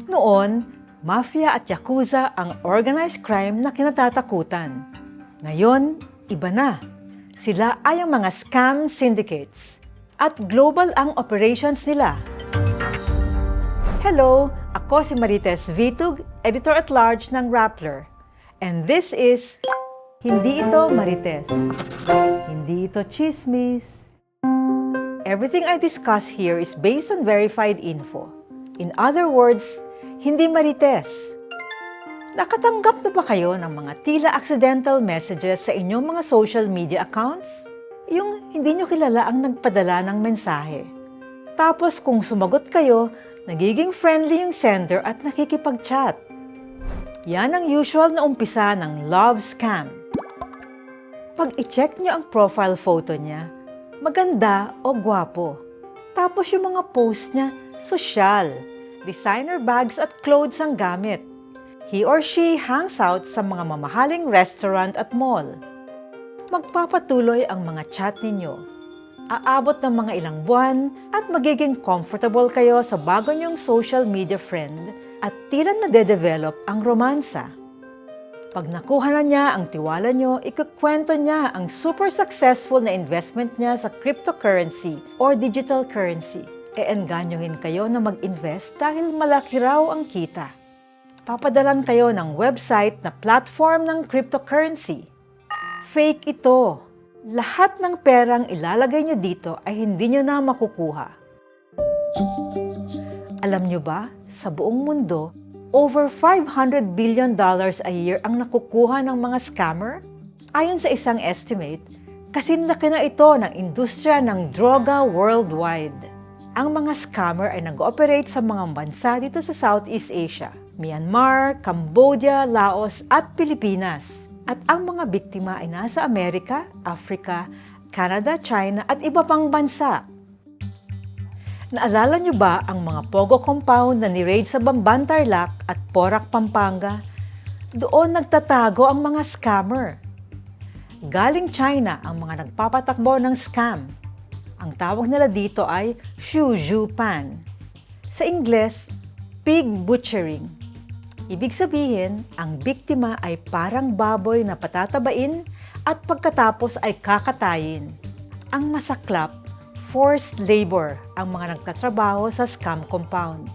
Noon, mafia at yakuza ang organized crime na kinatatakutan. Ngayon, iba na. Sila ay ang mga scam syndicates. At global ang operations nila. Hello, ako si Marites Vitug, Editor-at-Large ng Rappler. And this is Hindi Ito Marites. Hindi ito chismis. Everything I discuss here is based on verified info. In other words, hindi marites. Nakatanggap na ba kayo ng mga tila accidental messages sa inyong mga social media accounts? Yung hindi nyo kilala ang nagpadala ng mensahe. Tapos kung sumagot kayo, nagiging friendly yung sender at nakikipag-chat. Yan ang usual na umpisa ng love scam. Pag i-check nyo ang profile photo niya, maganda o gwapo. Tapos yung mga post niya, sosyal. Designer bags at clothes ang gamit. He or she hangs out sa mga mamahaling restaurant at mall. Magpapatuloy ang mga chat ninyo. Aabot ng mga ilang buwan at magiging comfortable kayo sa bago niyong social media friend at tila nade-develop ang romansa. Pag nakuha na niya ang tiwala niyo, ikukwento niya ang super successful na investment niya sa cryptocurrency or digital currency. Eenganyohin kayo na mag-invest dahil malaki raw ang kita. Papadalan kayo ng website na platform ng cryptocurrency. Fake ito. Lahat ng perang ilalagay nyo dito ay hindi nyo na makukuha. Alam nyo ba, sa buong mundo, over $500 billion a year ang nakukuha ng mga scammer? Ayon sa isang estimate, kasinlaki na ito ng industriya ng droga worldwide. Ang mga scammer ay nag-ooperate sa mga bansa dito sa Southeast Asia, Myanmar, Cambodia, Laos at Pilipinas. At ang mga biktima ay nasa Amerika, Africa, Canada, China at iba pang bansa. Naalala niyo ba ang mga Pogo compound na ni-raid sa Bamban Tarlac at Porac, Pampanga? Doon nagtatago ang mga scammer. Galing China ang mga nagpapatakbo ng scam. Ang tawag nila dito ay Shuzhou Pan. Sa Ingles, pig butchering. Ibig sabihin, ang biktima ay parang baboy na patatabain at pagkatapos ay kakatayin. Ang masaklap, forced labor ang mga nagtatrabaho sa scam compound.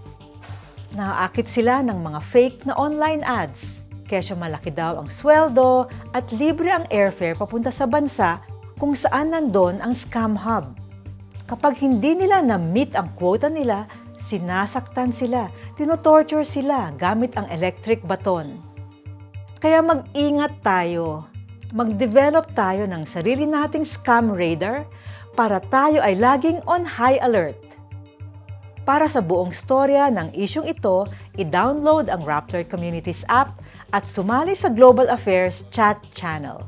Naaakit sila ng mga fake na online ads. Kesyo malaki daw ang sweldo at libre ang airfare papunta sa bansa kung saan nandun ang scam hub. Kapag hindi nila na-meet ang quota nila, sinasaktan sila, tinotorture sila gamit ang electric baton. Kaya mag-ingat tayo. Mag-develop tayo ng sarili nating scam radar para tayo ay laging on high alert. Para sa buong storya ng isyung ito, i-download ang Rappler Communities app at sumali sa Global Affairs chat channel.